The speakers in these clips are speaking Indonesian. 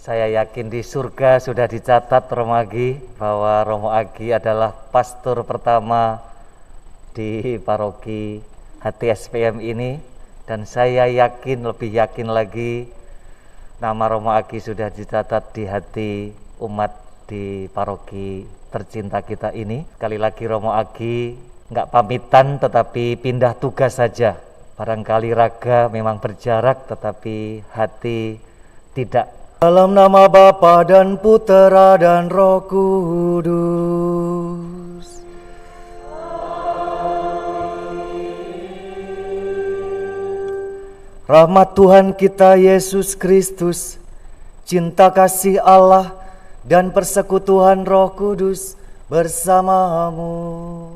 Saya yakin di surga sudah dicatat Romo Agi bahwa Romo Agi adalah pastor pertama di paroki HTSPM ini, dan saya yakin, lebih yakin lagi, nama Romo Agi sudah dicatat di hati umat di paroki tercinta kita ini. Sekali lagi Romo Agi nggak pamitan tetapi pindah tugas saja. Barangkali raga memang berjarak tetapi hati tidak. Dalam nama Bapa dan Putera dan Roh Kudus. Rahmat Tuhan kita Yesus Kristus, cinta kasih Allah, dan persekutuan Roh Kudus bersamamu.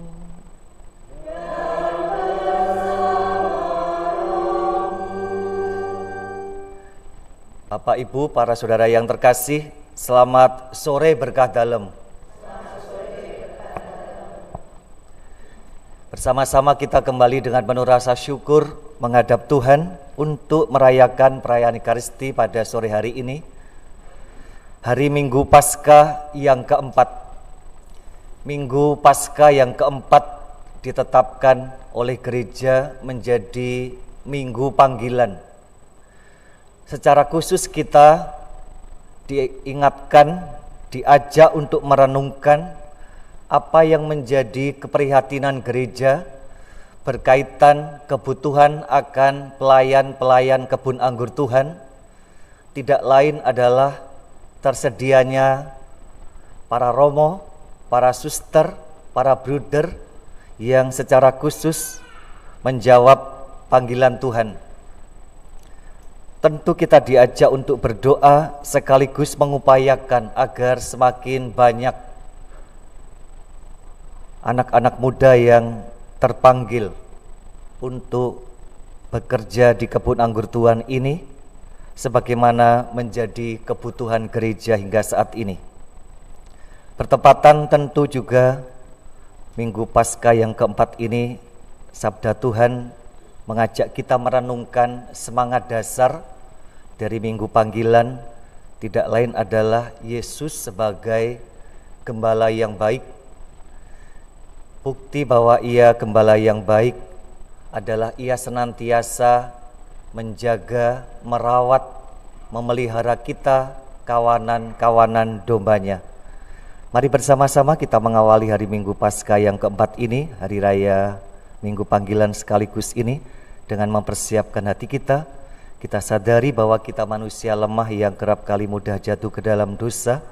Bapak, Ibu, para saudara yang terkasih, selamat sore berkah dalam. Bersama-sama kita kembali dengan penuh rasa syukur menghadap Tuhan untuk merayakan perayaan Ekaristi pada sore hari ini. Hari Minggu Paskah yang keempat. Minggu Paskah yang keempat ditetapkan oleh gereja menjadi Minggu Panggilan. Secara khusus kita diingatkan, diajak untuk merenungkan apa yang menjadi keprihatinan gereja berkaitan kebutuhan akan pelayan-pelayan kebun anggur Tuhan. Tidak lain adalah tersedianya para romo, para suster, para bruder yang secara khusus menjawab panggilan Tuhan. Tentu kita diajak untuk berdoa sekaligus mengupayakan agar semakin banyak anak-anak muda yang terpanggil untuk bekerja di kebun anggur Tuhan ini sebagaimana menjadi kebutuhan gereja hingga saat ini. Bertepatan tentu juga Minggu Paskah yang keempat ini, Sabda Tuhan mengajak kita merenungkan semangat dasar dari Minggu Panggilan, tidak lain adalah Yesus sebagai gembala yang baik. Bukti bahwa Ia gembala yang baik adalah Ia senantiasa menjaga, merawat, memelihara kita, kawanan-kawanan dombanya. Mari bersama-sama kita mengawali hari Minggu Paskah yang keempat ini, hari raya Minggu Panggilan sekaligus ini, dengan mempersiapkan hati kita. Kita sadari bahwa kita manusia lemah yang kerap kali mudah jatuh ke dalam dosa,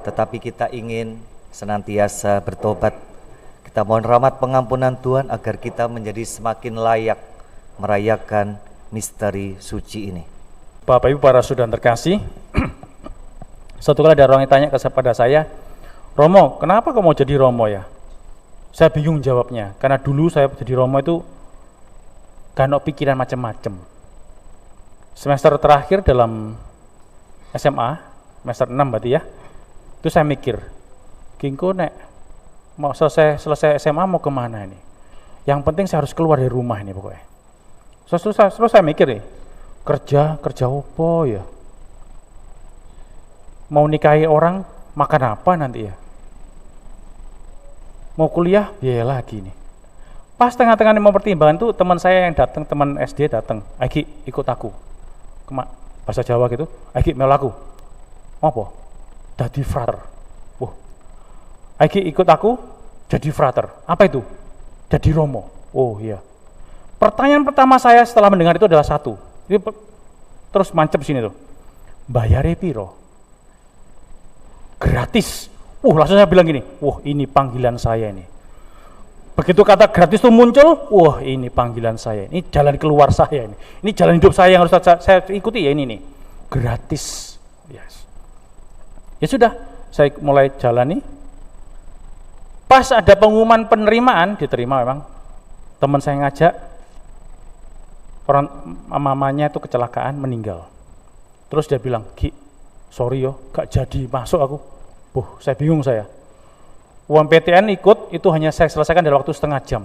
tetapi kita ingin senantiasa bertobat. Kita mohon rahmat pengampunan Tuhan agar kita menjadi semakin layak merayakan misteri suci ini. Bapak Ibu para saudara terkasih, suatu kali ada orang yang tanya kepada saya, Romo, kenapa kamu mau jadi Romo ya? Saya bingung jawabnya, karena dulu saya jadi Romo itu gak ada pikiran macam-macam. Semester terakhir dalam SMA, semester 6 berarti ya, itu saya mikir, Kingko nek mau selesai SMA mau kemana ini? Yang penting saya harus keluar dari rumah ini pokoknya. Terus saya mikir nih, kerja apa ya? Mau nikahi orang, makan apa nanti ya? Mau kuliah, biaya lagi nih. Pas tengah-tengah mau pertimbangan tuh teman saya yang datang, teman SD datang, Agi ikut aku. Bahasa Jawa gitu, Agi melu aku. Apa? Jadi frater. Wah. Agi ikut aku jadi frater. Apa itu? Jadi Romo. Oh iya. Pertanyaan pertama saya setelah mendengar itu adalah satu. Ini terus mancep sini tuh. Bayare piro? Gratis. Langsung saya bilang gini, wah ini panggilan saya ini. Begitu kata gratis itu muncul, wah ini panggilan saya, ini jalan keluar saya ini jalan hidup saya yang harus saya ikuti ya ini nih, gratis. Yes. Ya sudah, saya mulai jalani. Pas ada pengumuman penerimaan, diterima memang. Teman saya ngajak, orang mamanya itu kecelakaan meninggal. Terus dia bilang, Ki, sorry yo, gak jadi masuk aku. Saya bingung saya. Uang PTN ikut, itu hanya saya selesaikan dalam waktu setengah jam.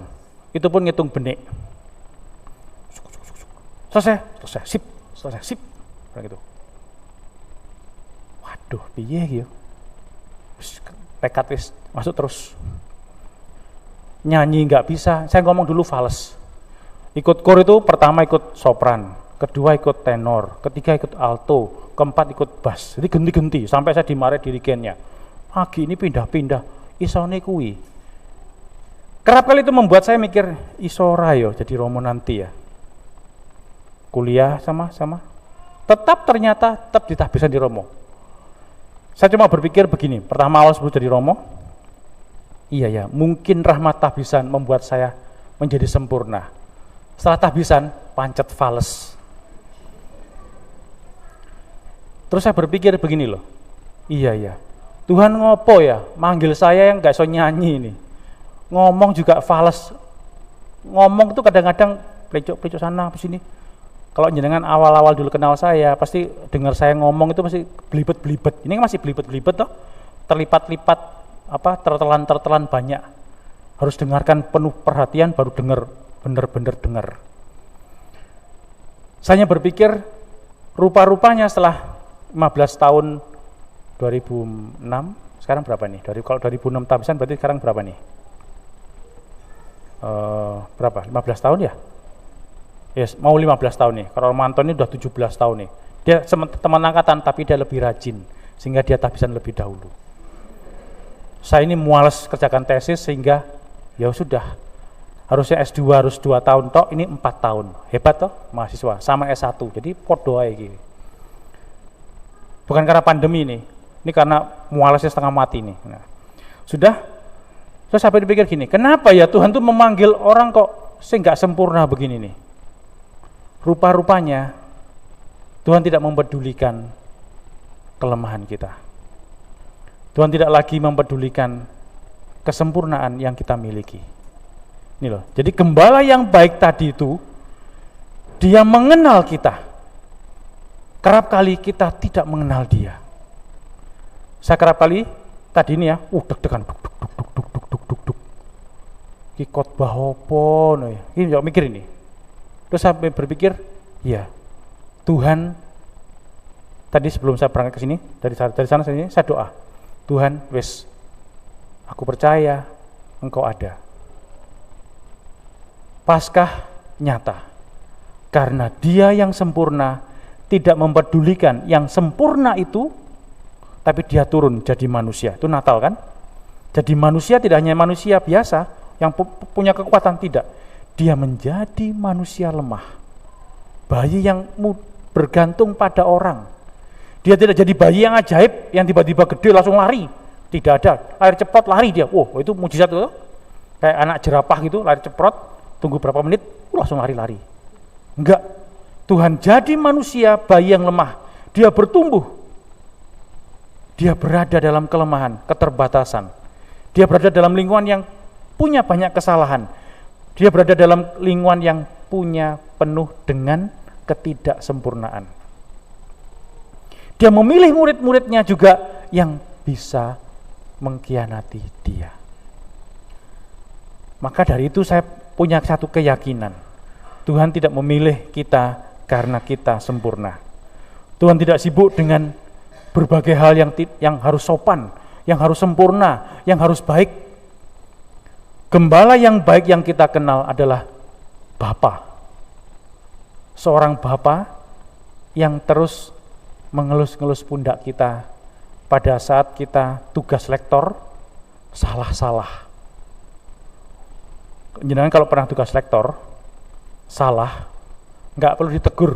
Itu pun ngitung benik. Selesai, sip. Gitu. Duh, piye iki ya? Tekad wis masuk terus. Nyanyi nggak bisa, saya ngomong dulu fals. Ikut kor itu pertama ikut sopran, kedua ikut tenor, ketiga ikut alto, keempat ikut bass. Jadi ganti-ganti sampai saya dimarahi dirigennya. Agi ini pindah-pindah, isone kuwi. Kerap kali itu membuat saya mikir, isora yo jadi romo nanti ya. Kuliah sama-sama. Tetap ditahbiskan di romo. Saya cuma berpikir begini, pertama awal sebelum jadi romo, iya ya, mungkin rahmat tahbisan membuat saya menjadi sempurna. Setelah tahbisan, pancet fales. Terus saya berpikir begini loh, iya ya, Tuhan ngopo ya, manggil saya yang gak iso nyanyi ini. Ngomong juga fales. Ngomong itu kadang-kadang plecok-plecok sana, sini. Kalau jenengan awal-awal dulu kenal saya, pasti dengar saya ngomong itu masih belibet-belibet. Ini masih belibet-belibet toh, terlipat-lipat, tertelan-tertelan banyak. Harus dengarkan penuh perhatian baru dengar, benar-benar dengar. Saya berpikir rupa-rupanya setelah 15 tahun 2006, sekarang berapa nih? Kalau 2006 tahbisan berarti sekarang berapa nih? Berapa? 15 tahun ya? Yes, mau 15 tahun nih. Kalau Romanto ini udah 17 tahun nih. Dia teman angkatan tapi dia lebih rajin sehingga dia tahbisan lebih dahulu. Saya ini malas kerjakan tesis sehingga ya sudah. Harusnya S2 harus 2 tahun toh, ini 4 tahun. Hebat toh mahasiswa sama S1. Jadi podo aja gitu. Bukan karena pandemi ini karena malasnya setengah mati nih. Nah, sudah. Terus sampai dipikir gini, kenapa ya Tuhan tuh memanggil orang kok nggak sempurna begini nih? Rupa-rupanya Tuhan tidak mempedulikan kelemahan kita. Tuhan tidak lagi mempedulikan kesempurnaan yang kita miliki. Ini loh. Jadi gembala yang baik tadi itu dia mengenal kita. Kerap kali kita tidak mengenal dia. Saya kerap kali tadi ini ya, deg-degan duk. Ki khotbah opo no ya. Ini jauh mikir ini. Terus saya berpikir, ya Tuhan, tadi sebelum saya berangkat ke sini, dari sana sini saya doa, Tuhan, wes, aku percaya Engkau ada. Paskah nyata, karena Dia yang sempurna tidak mempedulikan yang sempurna itu, tapi Dia turun jadi manusia. Itu Natal kan? Jadi manusia tidak hanya manusia biasa yang punya kekuatan, tidak. Dia menjadi manusia lemah, bayi yang bergantung pada orang. Dia tidak jadi bayi yang ajaib, yang tiba-tiba gede langsung lari. Tidak ada, lari cepat lari dia. Wow, itu mujizat itu. Kayak anak jerapah gitu, lari cepat, tunggu berapa menit, langsung lari-lari. Enggak, Tuhan jadi manusia, bayi yang lemah. Dia bertumbuh. Dia berada dalam kelemahan, keterbatasan. Dia berada dalam lingkungan yang punya banyak kesalahan. Dia berada dalam lingkungan yang punya penuh dengan ketidaksempurnaan. Dia memilih murid-muridnya juga yang bisa mengkhianati dia. Maka dari itu saya punya satu keyakinan. Tuhan tidak memilih kita karena kita sempurna. Tuhan tidak sibuk dengan berbagai hal yang harus sopan, yang harus sempurna, yang harus baik. Gembala yang baik yang kita kenal adalah Bapa. Seorang Bapa yang terus mengelus-ngelus pundak kita pada saat kita tugas lektor salah-salah. Jangan kalau pernah tugas lektor salah, nggak perlu ditegur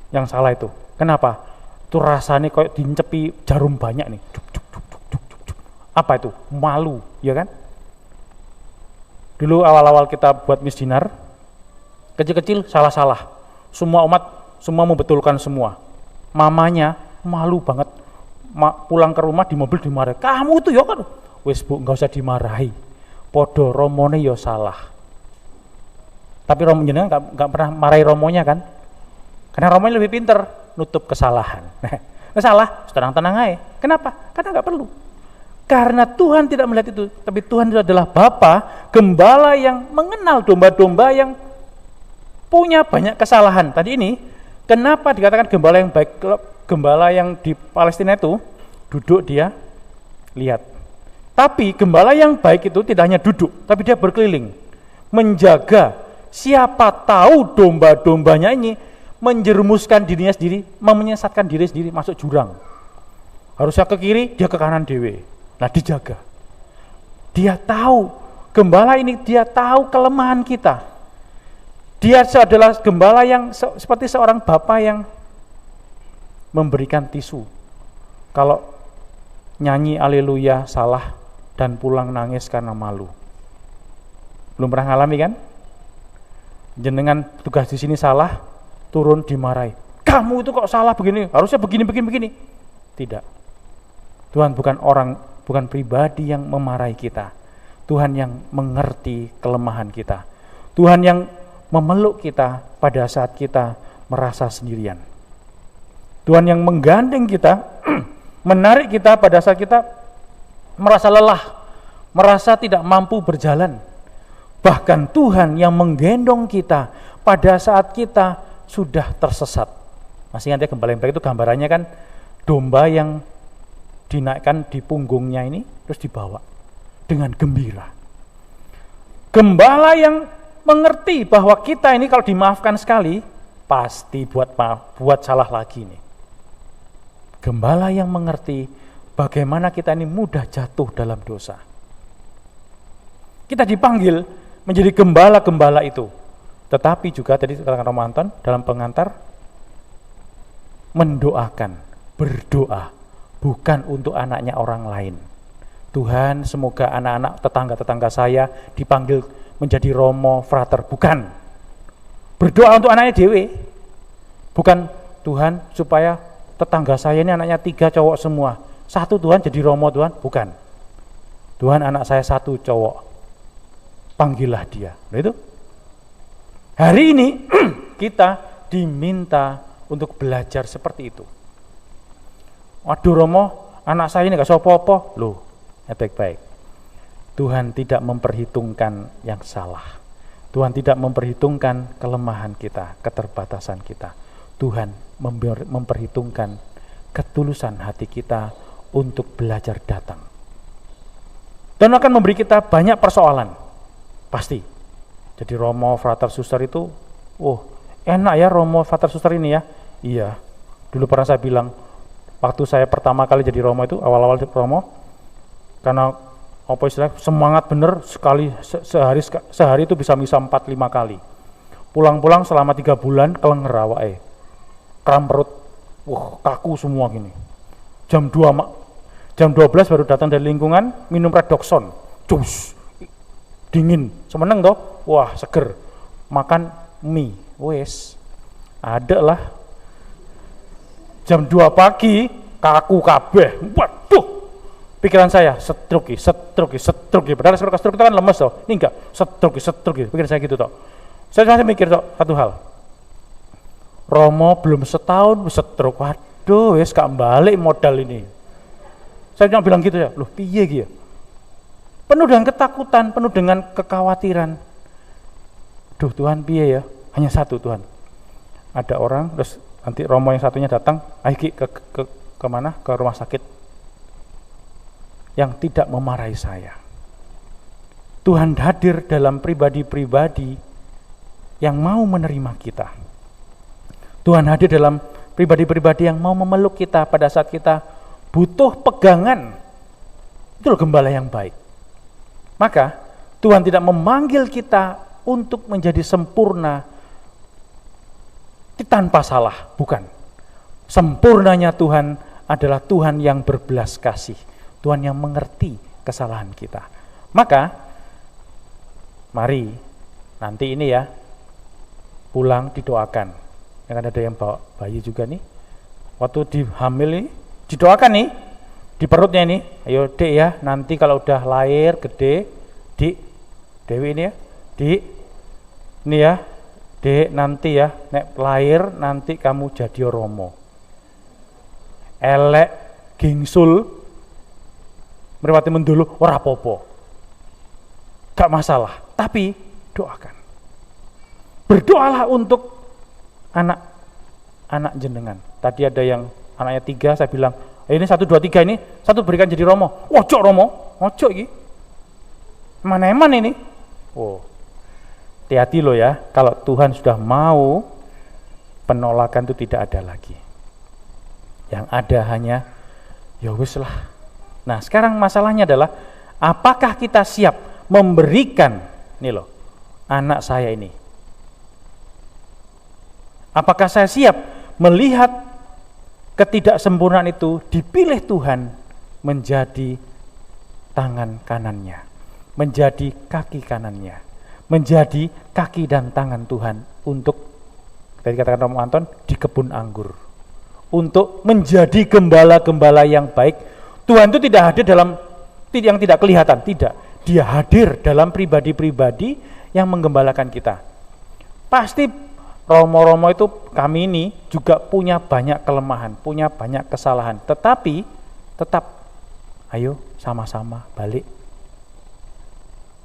yang salah itu. Kenapa? Itu rasanya kayak dincepi jarum banyak nih. Apa itu? Malu, ya kan? Dulu awal-awal kita buat misdinar, kecil-kecil salah-salah. Semua umat, semua membetulkan semua. Mamanya malu banget. Pulang ke rumah di mobil dimarahi. Kamu itu ya kan? Wes bu, nggak usah dimarahi. Podo romone ya salah. Tapi romonya nggak pernah marahi romonya kan? Karena romonya lebih pinter nutup kesalahan. Nah, salah, tenang-tenang aja. Kenapa? Karena nggak perlu. Karena Tuhan tidak melihat itu, tapi Tuhan itu adalah Bapa, gembala yang mengenal domba-domba yang punya banyak kesalahan. Tadi ini, kenapa dikatakan gembala yang baik? Gembala yang di Palestina itu, Duduk dia, lihat. Tapi gembala yang baik itu tidak hanya duduk, tapi dia berkeliling, menjaga. Siapa tahu domba-dombanya ini menjerumuskan dirinya sendiri, menyesatkan diri sendiri, masuk jurang. Harusnya ke kiri, dia ke kanan dewe. Nah, dijaga. Dia tahu, gembala ini dia tahu kelemahan kita. Dia adalah gembala yang seperti seorang bapak yang memberikan tisu. Kalau nyanyi haleluya salah dan pulang nangis karena malu. Belum pernah ngalami kan? Jenengan tugas di sini salah, turun dimarahi. Kamu itu kok salah begini, harusnya begini. Tidak. Tuhan bukan pribadi yang memarahi kita. Tuhan yang mengerti kelemahan kita. Tuhan yang memeluk kita pada saat kita merasa sendirian. Tuhan yang menggandeng kita, menarik kita pada saat kita merasa lelah, merasa tidak mampu berjalan. Bahkan Tuhan yang menggendong kita pada saat kita sudah tersesat. Masih ingat ya gembala yang baik itu gambarannya kan domba yang dinaikkan di punggungnya ini terus dibawa dengan gembira. Gembala yang mengerti bahwa kita ini kalau dimaafkan sekali pasti buat salah lagi nih. Gembala yang mengerti bagaimana kita ini mudah jatuh dalam dosa. Kita dipanggil menjadi gembala-gembala itu. Tetapi juga tadi katakan Romanton dalam pengantar mendoakan, berdoa bukan untuk anaknya orang lain. Tuhan, semoga anak-anak tetangga-tetangga saya dipanggil menjadi romo frater, bukan. Berdoa untuk anaknya dewe. Bukan Tuhan supaya tetangga saya ini anaknya 3 cowok semua. 1 Tuhan jadi romo Tuhan, bukan. Tuhan anak saya 1 cowok. Panggillah dia. Nah itu. Hari ini kita diminta untuk belajar seperti itu. Waduh Romo, anak saya ini gak sopo-opo. Loh, baik-baik. Tuhan tidak memperhitungkan yang salah. Tuhan tidak memperhitungkan kelemahan kita, keterbatasan kita. Tuhan memperhitungkan ketulusan hati kita untuk belajar datang. Dan akan memberi kita banyak persoalan. Pasti. Jadi Romo, Frater, Suster itu, enak ya Romo, Frater, Suster ini ya. Iya. Dulu pernah saya bilang, waktu saya pertama kali jadi Romo itu, awal-awal Romo, karena apa istilah semangat bener sekali sehari itu bisa misa 4-5 kali. Pulang-pulang selama 3 bulan kelenger awake. Kram perut, kaku semua gini. Jam 12 baru datang dari lingkungan, minum redoxon. Cus. Dingin, semeneng toh, wah seger, makan mie, wes, ada lah. Jam 2 pagi, kaku kabeh, waduh, pikiran saya, stroke, padahal stroke itu kan lemes toh, ini enggak, stroke, pikiran saya gitu toh. Saya mikir toh, satu hal, Romo belum setahun, stroke, waduh, wes gak balik modal ini. Saya cuma bilang gitu ya, loh piye gitu. Penuh dengan ketakutan, penuh dengan kekhawatiran. Duh Tuhan piye ya? Hanya 1 Tuhan. Ada orang, terus nanti Romo yang satunya datang, ayo ke mana? Ke rumah sakit. Yang tidak memarahi saya. Tuhan hadir dalam pribadi-pribadi yang mau menerima kita. Tuhan hadir dalam pribadi-pribadi yang mau memeluk kita pada saat kita butuh pegangan. Itu loh gembala yang baik. Maka Tuhan tidak memanggil kita untuk menjadi sempurna tanpa salah, bukan. Sempurnanya Tuhan adalah Tuhan yang berbelas kasih, Tuhan yang mengerti kesalahan kita. Maka mari nanti ini ya pulang didoakan. Yang ada yang bawa bayi juga nih. Waktu dihamil ini didoakan nih. Di perutnya ini, ayo Dek ya, nanti kalau udah lahir gede, Dewi ini ya, ini ya, Dek nanti ya, nek lahir nanti kamu jadi Romo. Elek, gingsul, meriwati mendulu, ora popo. Gak masalah, tapi doakan. Berdoalah untuk anak jenengan. Tadi ada yang anaknya 3, saya bilang, Ini 1, 2, 3 ini, 1 berikan jadi Romo. Ojo Romo, ojo iki. Mana-eman ini. Oh, hati-hati loh ya, kalau Tuhan sudah mau, penolakan itu tidak ada lagi. Yang ada hanya, ya wis lah. Nah sekarang masalahnya adalah, apakah kita siap memberikan, nih loh, anak saya ini? Apakah saya siap melihat ketidaksempurnaan itu dipilih Tuhan menjadi tangan kanannya, menjadi kaki kanannya, menjadi kaki dan tangan Tuhan untuk, tadi katakan Romo Anton, di kebun anggur, untuk menjadi gembala-gembala yang baik. Tuhan itu tidak hadir dalam yang tidak kelihatan, tidak. Dia hadir dalam pribadi-pribadi yang menggembalakan kita. Pasti Romo-romo itu, kami ini juga punya banyak kelemahan, punya banyak kesalahan, tetapi tetap ayo sama-sama balik.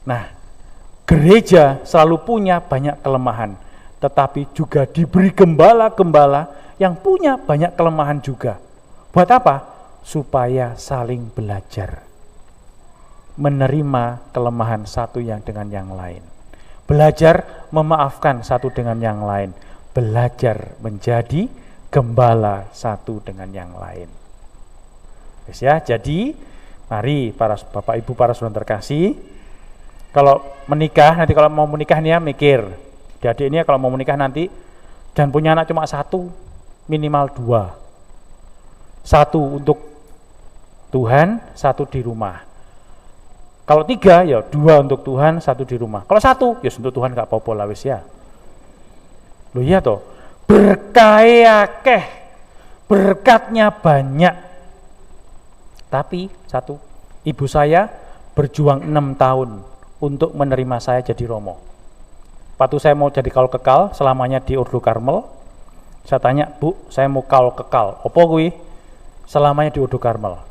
Nah, gereja selalu punya banyak kelemahan, tetapi juga diberi gembala-gembala yang punya banyak kelemahan juga. Buat apa? Supaya saling belajar, menerima kelemahan satu yang dengan yang lain. Belajar memaafkan satu dengan yang lain, belajar menjadi gembala satu dengan yang lain. Yes, ya, jadi mari para Bapak Ibu, para saudara terkasih, kalau menikah, nanti kalau mau menikah nih ya mikir, adik ini kalau mau menikah nanti jangan punya anak cuma 1, minimal 2. 1 untuk Tuhan, 1 di rumah. Kalau 3 ya 2 untuk Tuhan, 1 di rumah. Kalau 1 ya untuk Tuhan gak apa-apa lah wis ya. Loh iya toh, berkahe akeh, berkatnya banyak. Tapi 1, ibu saya berjuang 6 tahun untuk menerima saya jadi Romo. Waktu saya mau jadi kaul kekal selamanya di Ordo Karmel, saya tanya, Bu, saya mau kaul kekal. Apa kuwi? Selamanya di Ordo Karmel.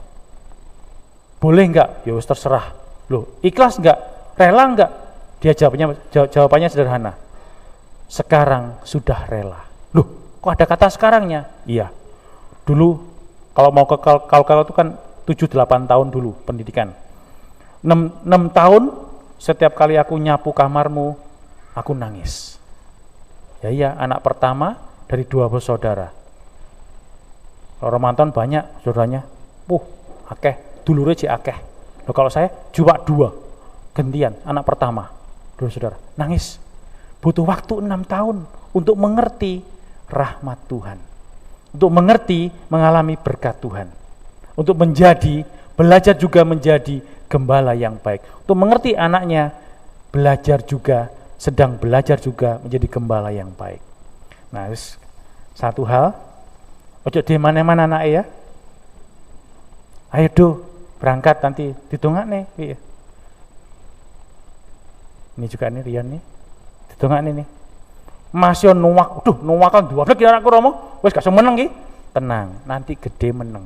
Boleh enggak? Ya wis terserah. Loh, ikhlas enggak? Rela enggak? Dia jawabannya sederhana. Sekarang sudah rela. Loh, kok ada kata sekarangnya? Iya. Dulu kalau mau ke kaul itu kan 7-8 tahun dulu pendidikan. 6 tahun setiap kali aku nyapu kamarmu, aku nangis. Ya iya, anak pertama dari 2 bersaudara. Kalau Romanton banyak saudaranya. Akeh, dulure cek akeh. Loh, kalau saya cuma 2, gantian, anak pertama, 2 saudara, nangis. Butuh waktu 6 tahun untuk mengerti rahmat Tuhan, untuk mengerti, mengalami berkat Tuhan, untuk belajar juga menjadi gembala yang baik, untuk mengerti anaknya, sedang belajar juga menjadi gembala yang baik. Nah, satu hal, ojo di mana-mana anak ya, ayo do, berangkat nanti ditungak nih. Ini juga nih Rian nih, ditungak nih. Masih nuwak, nuwakan 2 kira aku Romo, wes gak meneng ki. Tenang, nanti gede meneng.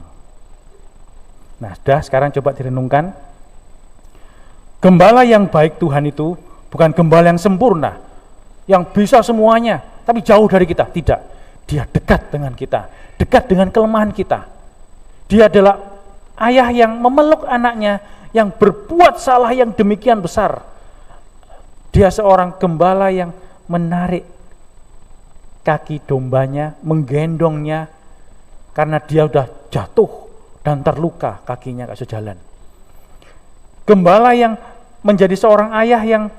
Nah, sudah sekarang coba direnungkan. Gembala yang baik Tuhan itu bukan gembala yang sempurna, yang bisa semuanya, tapi jauh dari kita. Tidak, dia dekat dengan kita, dekat dengan kelemahan kita. Dia adalah ayah yang memeluk anaknya yang berbuat salah yang demikian besar. Dia seorang gembala yang menarik kaki dombanya, menggendongnya karena dia udah jatuh dan terluka, kakinya gak sejalan. Gembala yang menjadi seorang ayah yang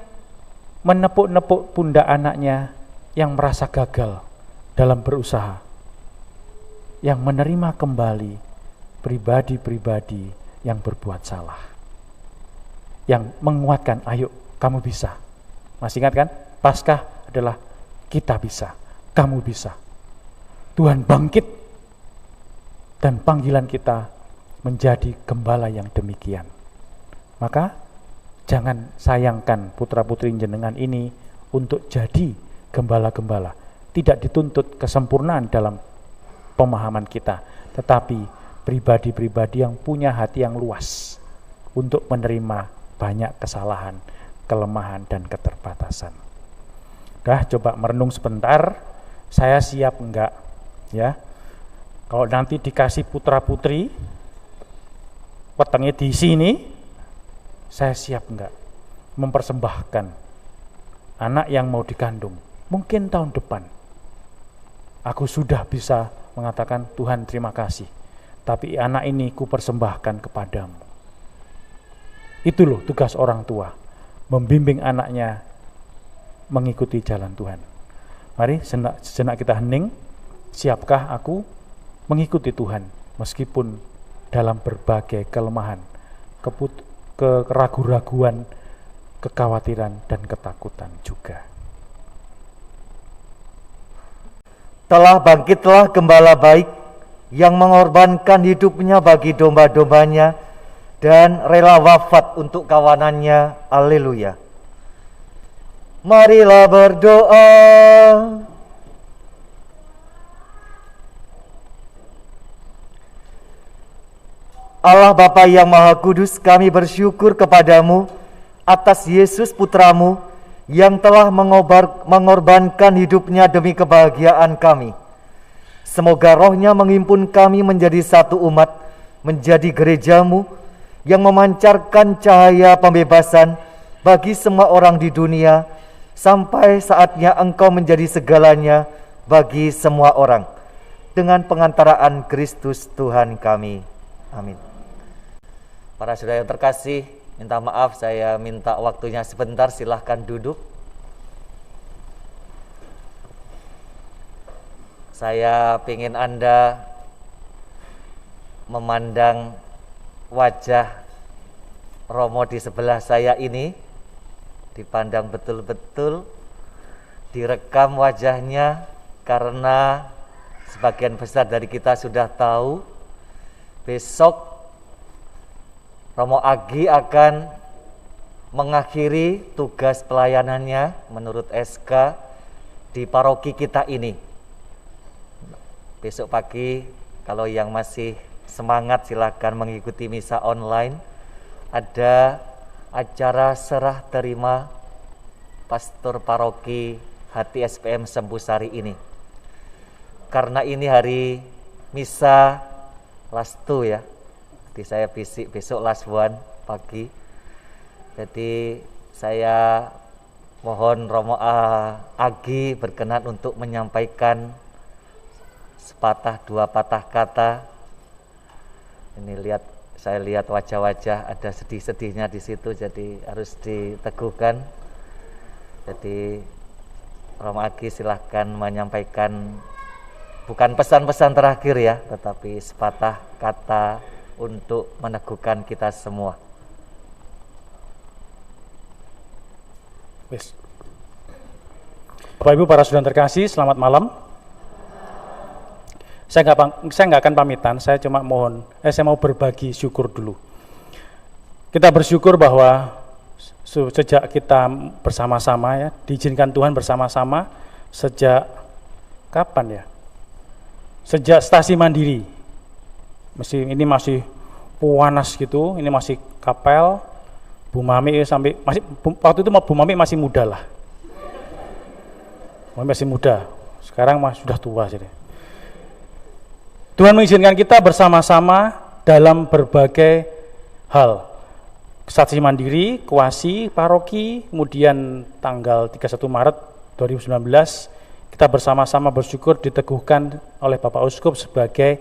menepuk-nepuk pundak anaknya yang merasa gagal dalam berusaha, yang menerima kembali pribadi-pribadi yang berbuat salah, yang menguatkan, ayo kamu bisa. Masih ingat kan? Paskah adalah kita bisa, kamu bisa. Tuhan bangkit dan panggilan kita menjadi gembala yang demikian. Maka jangan sayangkan putra-putri jenengan ini untuk jadi gembala-gembala. Tidak dituntut kesempurnaan dalam pemahaman kita, tetapi pribadi-pribadi yang punya hati yang luas untuk menerima banyak kesalahan, kelemahan, dan keterbatasan. Coba merenung sebentar, saya siap enggak? Ya, Kalau nanti dikasih putra-putri, wetengnya di sini, saya siap enggak mempersembahkan anak yang mau dikandung. Mungkin tahun depan, aku sudah bisa mengatakan, Tuhan terima kasih, tapi anak ini ku persembahkan kepadamu. Itu loh tugas orang tua, membimbing anaknya mengikuti jalan Tuhan. Mari sejenak kita hening, siapkah aku mengikuti Tuhan meskipun dalam berbagai kelemahan, keraguan-raguan, kekhawatiran dan ketakutan juga. Telah bangkitlah gembala baik yang mengorbankan hidupnya bagi domba-dombanya dan rela wafat untuk kawanannya. Haleluya. Marilah berdoa. Allah Bapa yang Maha Kudus, kami bersyukur kepadamu atas Yesus Putramu yang telah mengorbankan hidupnya demi kebahagiaan kami. Semoga rohnya menghimpun kami menjadi satu umat, menjadi gerejamu yang memancarkan cahaya pembebasan bagi semua orang di dunia, sampai saatnya Engkau menjadi segalanya bagi semua orang, dengan pengantaraan Kristus Tuhan kami. Amin. Para saudara yang terkasih, minta maaf saya minta waktunya sebentar, silahkan duduk. Saya ingin Anda memandang wajah Romo di sebelah saya ini, dipandang betul-betul, direkam wajahnya, karena sebagian besar dari kita sudah tahu besok Romo Agi akan mengakhiri tugas pelayanannya menurut SK di paroki kita ini. Besok pagi kalau yang masih semangat silakan mengikuti misa online. Ada acara serah terima pastor paroki Hati SPM Sembusari ini. Karena ini hari misa last 2 ya. Jadi saya besok last 1 pagi. Jadi saya mohon Romo Agi berkenan untuk menyampaikan sepatah dua patah kata. Ini saya lihat wajah-wajah ada sedih-sedihnya di situ, jadi harus diteguhkan. Jadi Romo Agi silahkan menyampaikan bukan pesan-pesan terakhir ya, tetapi sepatah kata untuk meneguhkan kita semua. Bapak Ibu para saudara terkasih, selamat malam. Saya nggak akan pamitan, saya cuma saya mau berbagi syukur dulu. Kita bersyukur bahwa sejak kita bersama-sama ya, diizinkan Tuhan bersama-sama sejak kapan ya? Sejak stasi Mandiri. Ini masih panas gitu, ini masih kapel. Bu Mami waktu itu Bu Mami masih muda lah. Masih muda. Sekarang sudah tua jadi. Tuhan mengizinkan kita bersama-sama dalam berbagai hal. Stasi Mandiri, kuasi, paroki, kemudian tanggal 31 Maret 2019 kita bersama-sama bersyukur diteguhkan oleh Bapak Uskup sebagai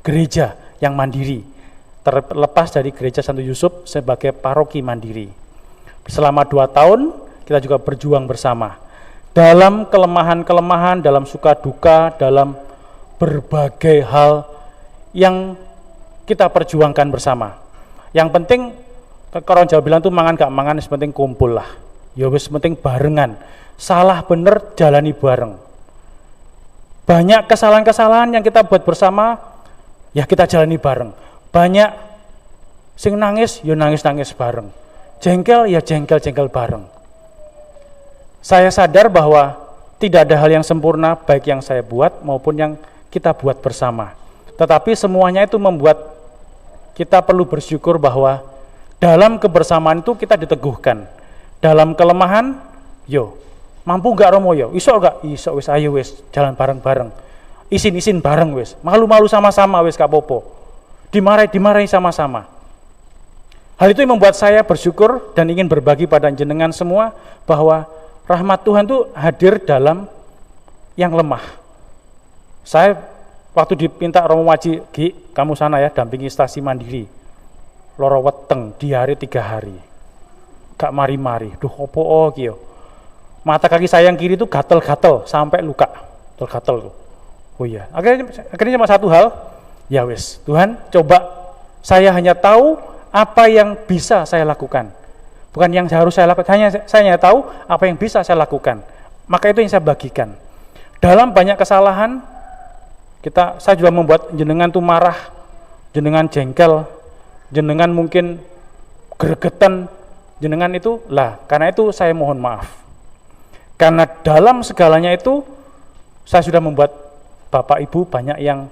gereja yang mandiri, terlepas dari Gereja Santo Yusuf sebagai paroki mandiri. Selama 2 tahun kita juga berjuang bersama dalam kelemahan-kelemahan, dalam suka duka, dalam berbagai hal yang kita perjuangkan bersama. Yang penting, kalau Jawa bilang tuh mangan gak mangan, penting kumpul lah. Ya wis penting barengan. Salah bener jalani bareng. Banyak kesalahan-kesalahan yang kita buat bersama, ya kita jalani bareng. Banyak sing nangis, ya nangis-nangis bareng. Jengkel, ya jengkel-jengkel bareng. Saya sadar bahwa tidak ada hal yang sempurna, baik yang saya buat maupun yang kita buat bersama. Tetapi semuanya itu membuat kita perlu bersyukur bahwa dalam kebersamaan itu kita diteguhkan. Dalam kelemahan, yo mampu gak Romo yo? Iso gak? Iso wis, ayo wis, jalan bareng-bareng. isin-isin bareng wis, malu-malu sama-sama wis gak popo, dimarahi sama-sama. Hal itu yang membuat saya bersyukur dan ingin berbagi pada jenengan semua bahwa rahmat Tuhan itu hadir dalam yang lemah. Saya waktu dipinta Romo Waji, Gi, kamu sana ya dampingi stasi mandiri, loro weteng, diare 3 hari, gak mari-mari, duh opo kyo. Mata kaki saya yang kiri itu gatel-gatel sampai luka, gatel tuh. Oh iya, akhirnya cuma satu hal, ya wes, Tuhan coba saya hanya tahu apa yang bisa saya lakukan, bukan yang harus saya lakukan, saya hanya tahu apa yang bisa saya lakukan, maka itu yang saya bagikan. Dalam banyak kesalahan, saya juga membuat jenengan tuh marah, jenengan jengkel, jenengan mungkin gregetan, jenengan itu, karena itu saya mohon maaf. Karena dalam segalanya itu saya sudah membuat Bapak Ibu banyak yang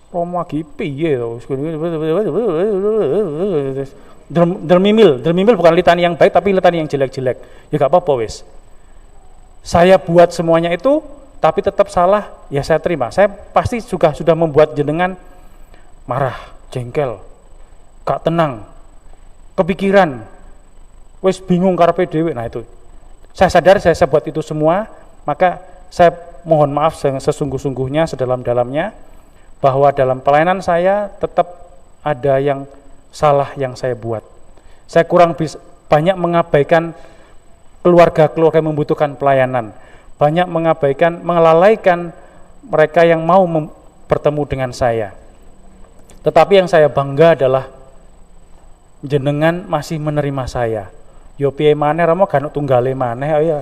Romo lagi piye dermimil bukan litani yang baik tapi litani yang jelek-jelek. Ya gak apa-apa wis. Saya buat semuanya itu tapi tetap salah, ya saya terima. Saya pasti juga sudah membuat jenengan marah, jengkel, gak tenang, kepikiran, wis bingung karepe dhewe. Nah itu. Saya sadar saya buat itu semua, maka saya mohon maaf sesungguh-sungguhnya, sedalam-dalamnya, bahwa dalam pelayanan saya tetap ada yang salah yang saya buat. Saya kurang banyak mengabaikan keluarga-keluarga yang membutuhkan pelayanan, banyak mengelalaikan mereka yang mau bertemu dengan saya. Tetapi yang saya bangga adalah jenengan masih menerima saya. Yo piye maneh Romo gak tunggale maneh ya.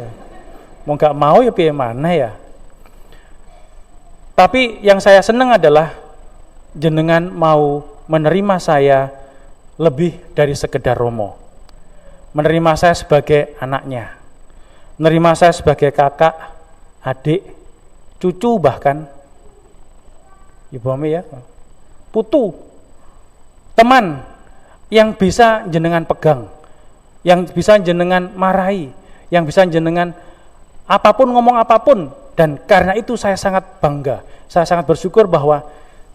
Mau gak mau ya piye maneh ya. Tapi yang saya senang adalah jenengan mau menerima saya lebih dari sekedar Romo. Menerima saya sebagai anaknya. Menerima saya sebagai kakak, adik, cucu bahkan. Ibu Ami ya. Putu. Teman yang bisa jenengan pegang. Yang bisa jenengan marahi, yang bisa jenengan apapun ngomong apapun, dan karena itu saya sangat bangga, saya sangat bersyukur bahwa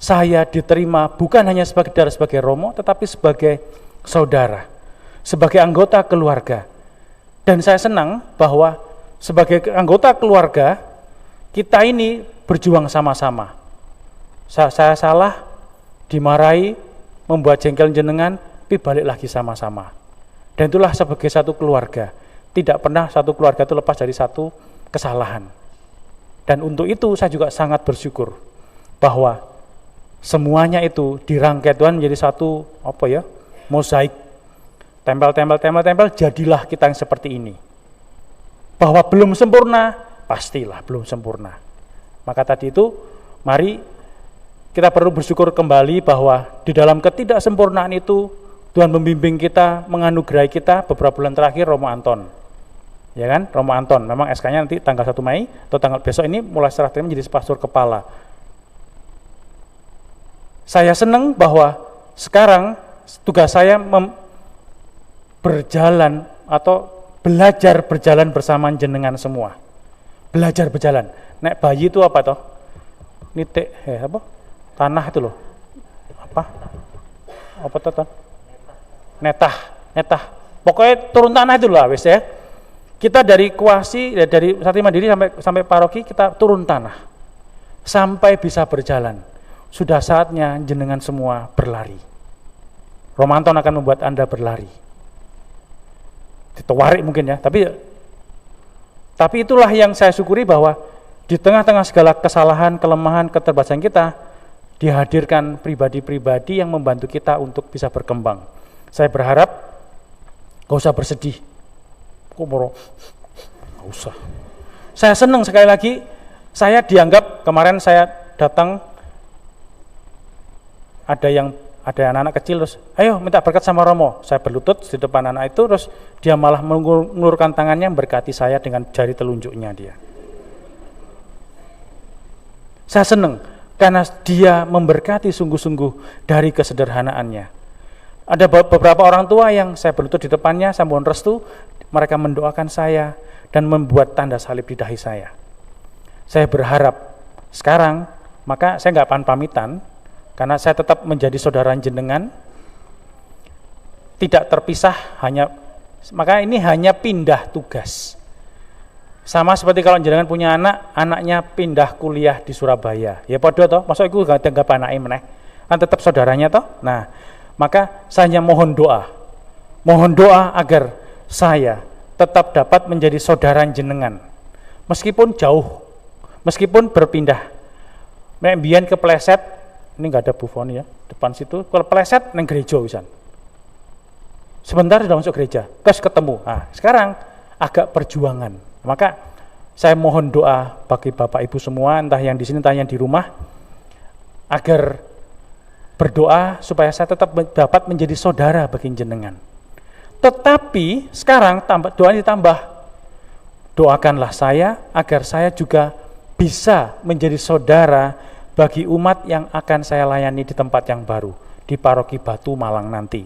saya diterima bukan hanya sebagai Romo, tetapi sebagai saudara, sebagai anggota keluarga. Dan saya senang bahwa sebagai anggota keluarga kita ini berjuang sama-sama. Saya salah, dimarahi, membuat jengkel jenengan, tapi balik lagi sama-sama. Dan itulah sebagai satu keluarga. Tidak pernah satu keluarga itu lepas dari satu kesalahan. Dan untuk itu saya juga sangat bersyukur bahwa semuanya itu dirangkai Tuhan menjadi satu mozaik. Tempel, jadilah kita yang seperti ini. Bahwa belum sempurna, pastilah belum sempurna. Maka tadi itu, mari kita perlu bersyukur kembali bahwa di dalam ketidaksempurnaan itu Tuhan membimbing kita, menganugerahi kita beberapa bulan terakhir Romo Anton. Ya kan? Romo Anton, memang SK-nya nanti tanggal 1 Mei atau tanggal besok ini mulai serah terima menjadi pastor kepala. Saya senang bahwa sekarang tugas saya berjalan atau belajar berjalan bersama jenengan semua. Belajar berjalan. Nek bayi itu apa toh? Nitik, tanah itu loh. Apa toh? Netah. Pokoknya turun tanah itu lah wis ya. Kita dari kuasi, dari Sati Mandiri sampai paroki kita turun tanah. Sampai bisa berjalan. Sudah saatnya jenengan semua berlari. Romo Anton akan membuat Anda berlari. Ditawarik mungkin ya, tapi itulah yang saya syukuri bahwa di tengah-tengah segala kesalahan, kelemahan, keterbatasan kita dihadirkan pribadi-pribadi yang membantu kita untuk bisa berkembang. Saya berharap gak usah bersedih. Gak usah. Saya senang sekali lagi, saya dianggap kemarin saya datang ada anak-anak kecil terus, ayo minta berkat sama Romo. Saya berlutut di depan anak itu, terus dia malah mengulurkan tangannya berkati saya dengan jari telunjuknya dia. Saya senang karena dia memberkati sungguh-sungguh dari kesederhanaannya. Ada beberapa orang tua yang saya berlutut di depannya, saya mohon restu, mereka mendoakan saya dan membuat tanda salib di dahi saya. Saya berharap sekarang maka saya nggak pamitan, karena saya tetap menjadi saudara jenengan, tidak terpisah, maka ini hanya pindah tugas. Sama seperti kalau jenengan punya anak, anaknya pindah kuliah di Surabaya, ya podo toh, masuk iku gak anggap anake meneh, kan tetap saudaranya toh. Nah, maka saya hanya mohon doa agar saya tetap dapat menjadi saudara jenengan, meskipun jauh, meskipun berpindah. Nek mbiyen kepleset, ini nggak ada Buffon ya, depan situ, kalau pleset neng gereja wisan. Sebentar sudah masuk gereja, terus ketemu. Nah, sekarang agak perjuangan. Maka saya mohon doa bagi Bapak Ibu semua, entah yang di sini, entah yang di rumah, agar berdoa supaya saya tetap dapat menjadi saudara bagi jenengan. Tetapi sekarang doa ditambah, doakanlah saya agar saya juga bisa menjadi saudara bagi umat yang akan saya layani di tempat yang baru, di Paroki Batu Malang nanti.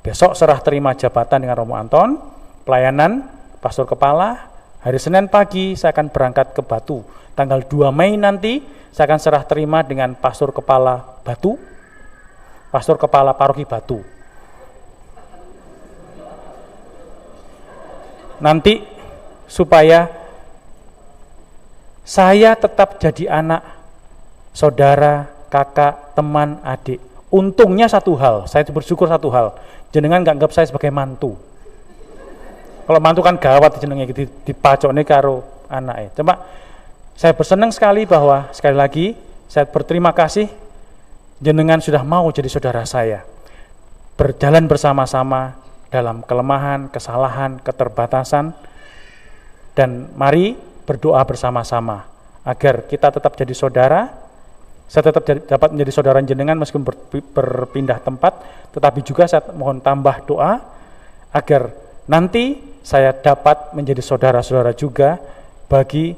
Besok serah terima jabatan dengan Romo Anton, pelayanan pastor kepala. Hari Senin pagi saya akan berangkat ke Batu. Tanggal 2 Mei nanti saya akan serah terima dengan pastor kepala Batu, pastor kepala Paroki Batu. Nanti supaya saya tetap jadi anak, saudara, kakak, teman, adik. Untungnya satu hal, saya bersyukur satu hal, jenengan gak anggap saya sebagai mantu. Kalau mantu kan gawat jenenge gitu, dipacokne karo anake. Cuma saya bersenang sekali bahwa sekali lagi saya berterima kasih jenengan sudah mau jadi saudara saya. Berjalan bersama-sama dalam kelemahan, kesalahan, keterbatasan, dan mari berdoa bersama-sama agar kita tetap jadi saudara. Saya tetap dapat menjadi saudara jenengan meskipun berpindah tempat, tetapi juga saya mohon tambah doa agar nanti saya dapat menjadi saudara-saudara juga bagi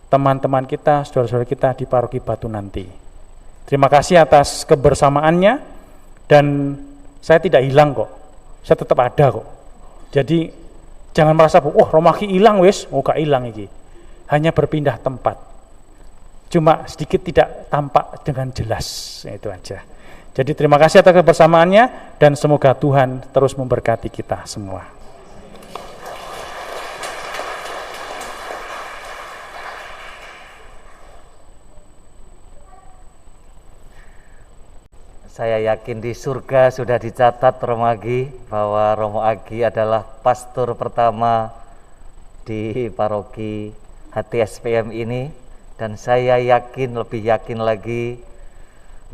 teman-teman kita, saudara-saudara kita di Paroki Batu nanti. Terima kasih atas kebersamaannya, dan saya tidak hilang kok, saya tetap ada kok. Jadi jangan merasa, Romo Aki hilang wis, gak hilang iki. Hanya berpindah tempat. Cuma sedikit tidak tampak dengan jelas, itu aja. Jadi terima kasih atas kebersamaannya, dan semoga Tuhan terus memberkati kita semua. Saya yakin di surga sudah dicatat Romo Agi, bahwa Romo Agi adalah pastor pertama di paroki HTSPM ini, dan saya yakin, lebih yakin lagi,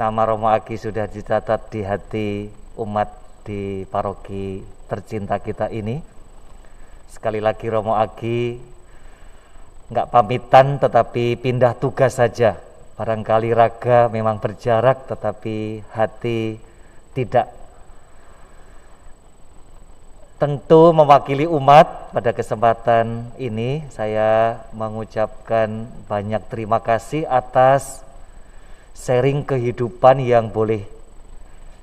nama Romo Agi sudah dicatat di hati umat di paroki tercinta kita ini. Sekali lagi Romo Agi nggak pamitan tetapi pindah tugas saja. Barangkali raga memang berjarak tetapi hati tidak. Tentu mewakili umat pada kesempatan ini saya mengucapkan banyak terima kasih atas sharing kehidupan yang boleh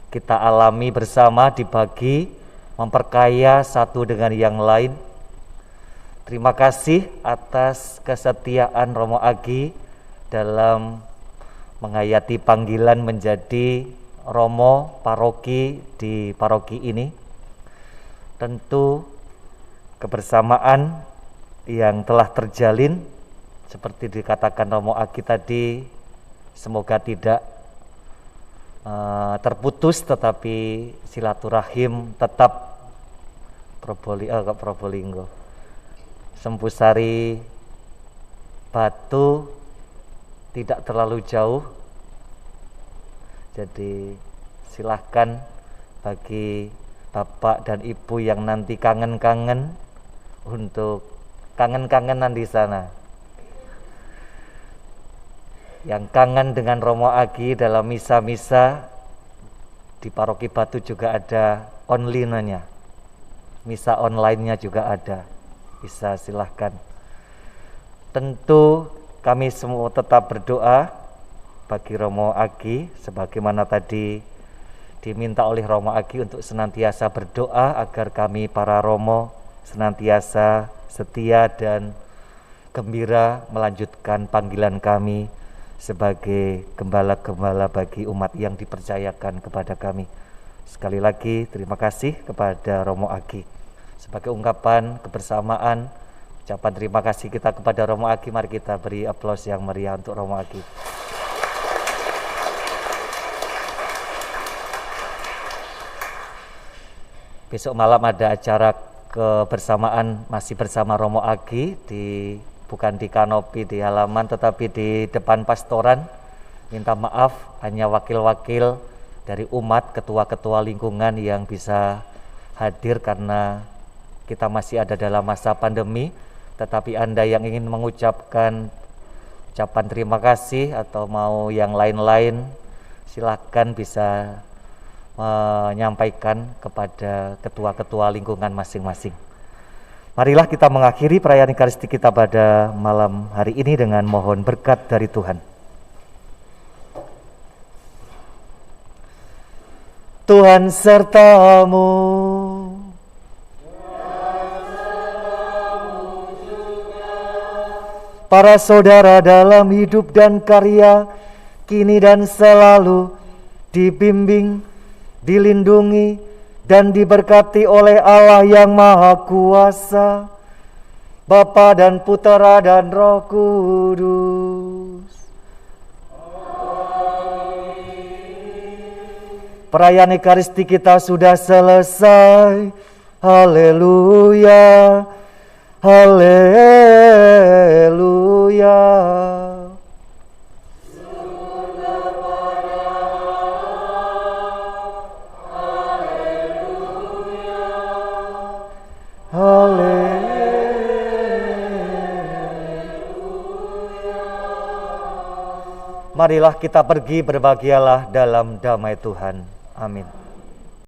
kita alami bersama, dibagi, memperkaya satu dengan yang lain. Terima kasih atas kesetiaan Romo Agi dalam menghayati panggilan menjadi Romo paroki di paroki ini. Tentu kebersamaan yang telah terjalin seperti dikatakan Romo Agi tadi, semoga tidak terputus, tetapi silaturahim tetap Probolinggo, Sempusari, Batu tidak terlalu jauh. Jadi silahkan bagi Bapak dan Ibu yang nanti kangen-kangen untuk kangen-kangenan di sana. Yang kangen dengan Romo Agi dalam misa-misa di Paroki Batu juga ada online-nya. Misa online-nya juga ada. Bisa silahkan. Tentu kami semua tetap berdoa bagi Romo Agi, sebagaimana tadi diminta oleh Romo Agi untuk senantiasa berdoa agar kami para Romo senantiasa setia dan gembira melanjutkan panggilan kami sebagai gembala-gembala bagi umat yang dipercayakan kepada kami. Sekali lagi terima kasih kepada Romo Agi. Sebagai ungkapan kebersamaan, ucapan terima kasih kita kepada Romo Agi, mari kita beri aplaus yang meriah untuk Romo Agi. Besok malam ada acara kebersamaan masih bersama Romo Agi, bukan di kanopi di halaman tetapi di depan pastoran. Minta maaf hanya wakil-wakil dari umat, ketua-ketua lingkungan yang bisa hadir karena kita masih ada dalam masa pandemi. Tetapi Anda yang ingin mengucapkan ucapan terima kasih atau mau yang lain-lain, silakan bisa menyampaikan kepada ketua-ketua lingkungan masing-masing. Marilah kita mengakhiri perayaan Ekaristi kita pada malam hari ini dengan mohon berkat dari Tuhan. Tuhan sertamu. Para saudara dalam hidup dan karya, kini dan selalu dibimbing, dilindungi, dan diberkati oleh Allah yang Maha Kuasa, Bapa dan Putera dan Roh Kudus. Perayaan Ekaristi kita sudah selesai. Haleluya, haleluya. Marilah kita pergi, berbahagialah dalam damai Tuhan. Amin.